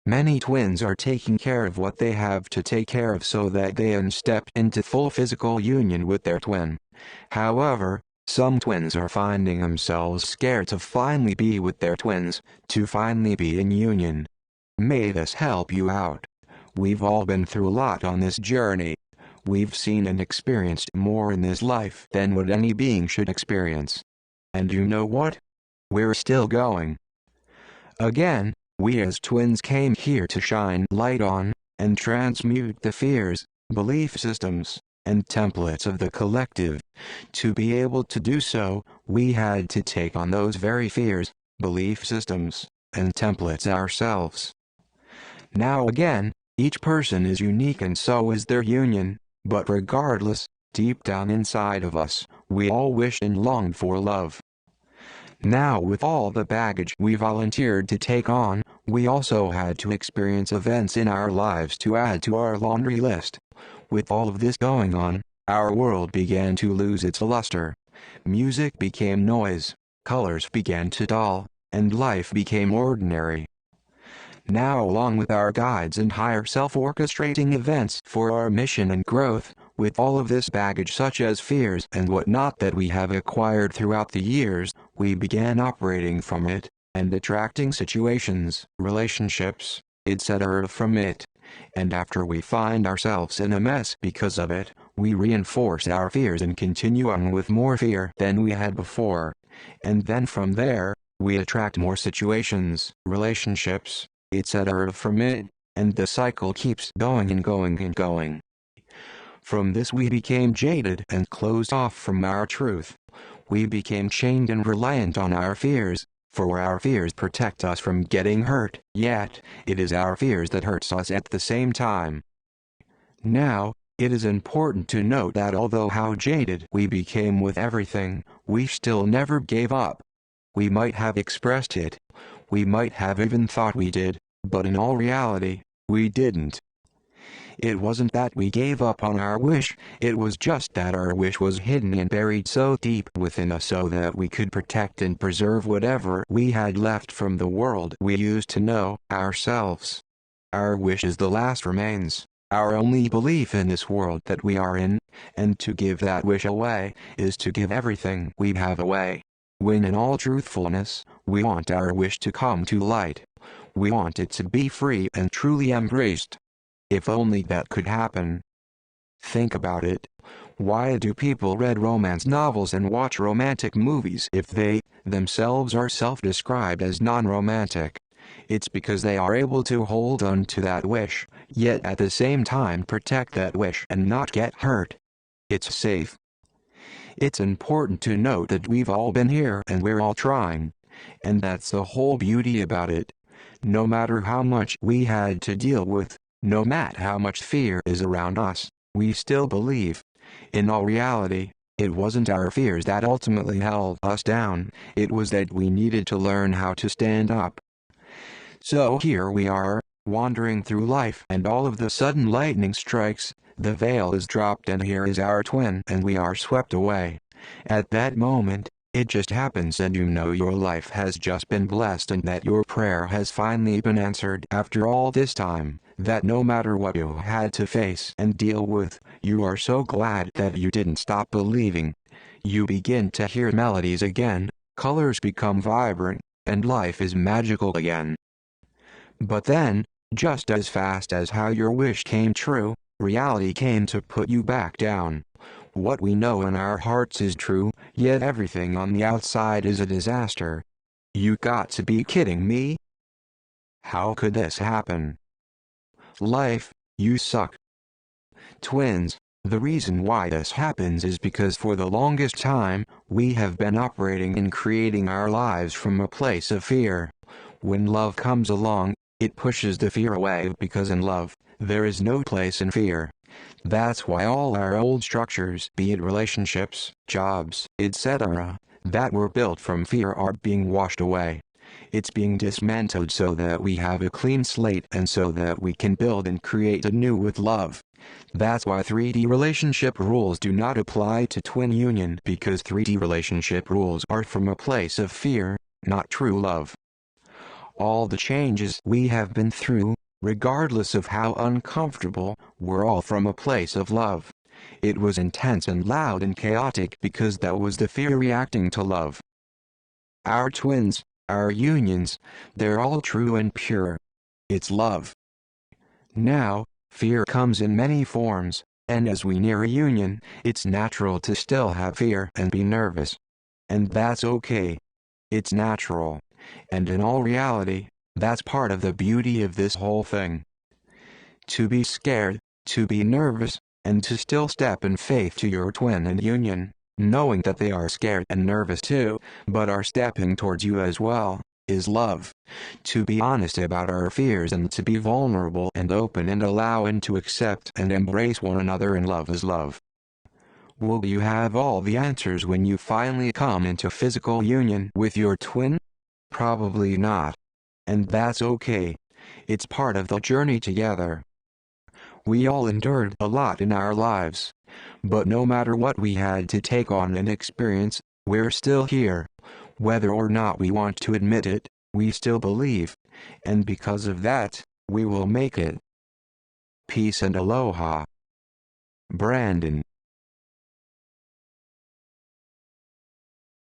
Many twins are taking care of what they have to take care of so that they can step into full physical union with their twin. However, some twins are finding themselves scared to finally be with their twins, to finally be in union. May this help you out. We've all been through a lot on this journey. We've seen and experienced more in this life than what any being should experience. And you know what? We're still going. Again, we as twins came here to shine light on, and transmute the fears, belief systems, and templates of the collective. To be able to do so, we had to take on those very fears, belief systems, and templates ourselves. Now again, each person is unique and so is their union, but regardless, deep down inside of us, we all wish and long for love. Now with all the baggage we volunteered to take on, we also had to experience events in our lives to add to our laundry list. With all of this going on, our world began to lose its luster. Music became noise, colors began to dull, and life became ordinary. Now along with our guides and higher self orchestrating events for our mission and growth, with all of this baggage such as fears and whatnot that we have acquired throughout the years, we began operating from it, and attracting situations, relationships, etc. from it. And after we find ourselves in a mess because of it, we reinforce our fears and continue on with more fear than we had before. And then from there, we attract more situations, relationships, etc. from it, and the cycle keeps going and going and going. From this we became jaded and closed off from our truth. We became chained and reliant on our fears, for our fears protect us from getting hurt, yet, it is our fears that hurts us at the same time. Now, it is important to note that although how jaded we became with everything, we still never gave up. We might have expressed it. We might have even thought we did, but in all reality, we didn't. It wasn't that we gave up on our wish, it was just that our wish was hidden and buried so deep within us so that we could protect and preserve whatever we had left from the world we used to know, ourselves. Our wish is the last remains, our only belief in this world that we are in, and to give that wish away, is to give everything we have away. When in all truthfulness, we want our wish to come to light. We want it to be free and truly embraced. If only that could happen. Think about it. Why do people read romance novels and watch romantic movies if they, themselves are self-described as non-romantic? It's because they are able to hold on to that wish, yet at the same time protect that wish and not get hurt. It's safe. It's important to note that we've all been here and we're all trying. And that's the whole beauty about it. No matter how much we had to deal with, no matter how much fear is around us, we still believe. In all reality, it wasn't our fears that ultimately held us down, it was that we needed to learn how to stand up. So here we are, wandering through life and all of the sudden lightning strikes, the veil is dropped and here is our twin and we are swept away. At that moment, it just happens and you know your life has just been blessed and that your prayer has finally been answered after all this time, that no matter what you had to face and deal with, you are so glad that you didn't stop believing. You begin to hear melodies again, colors become vibrant, and life is magical again. But then, just as fast as how your wish came true, reality came to put you back down. What we know in our hearts is true, yet everything on the outside is a disaster. You got to be kidding me? How could this happen? Life, you suck. Twins, the reason why this happens is because for the longest time, we have been operating and creating our lives from a place of fear. When love comes along, it pushes the fear away because in love, there is no place in fear. That's why all our old structures, be it relationships, jobs, etc., that were built from fear are being washed away. It's being dismantled so that we have a clean slate and so that we can build and create anew with love. That's why 3D relationship rules do not apply to twin union because 3D relationship rules are from a place of fear, not true love. All the changes we have been through, regardless of how uncomfortable, were all from a place of love. It was intense and loud and chaotic because that was the fear reacting to love. Our twins, our unions, they're all true and pure. It's love. Now, fear comes in many forms, and as we near a union, it's natural to still have fear and be nervous. And that's okay. It's natural. And in all reality, that's part of the beauty of this whole thing. To be scared, to be nervous, and to still step in faith to your twin and union, knowing that they are scared and nervous too, but are stepping towards you as well, is love. To be honest about our fears and to be vulnerable and open and allow and to accept and embrace one another in love is love. Will you have all the answers when you finally come into physical union with your twin? Probably not. And that's okay. It's part of the journey together. We all endured a lot in our lives. But no matter what we had to take on and experience, we're still here. Whether or not we want to admit it, we still believe. And because of that, we will make it. Peace and aloha. Brandon.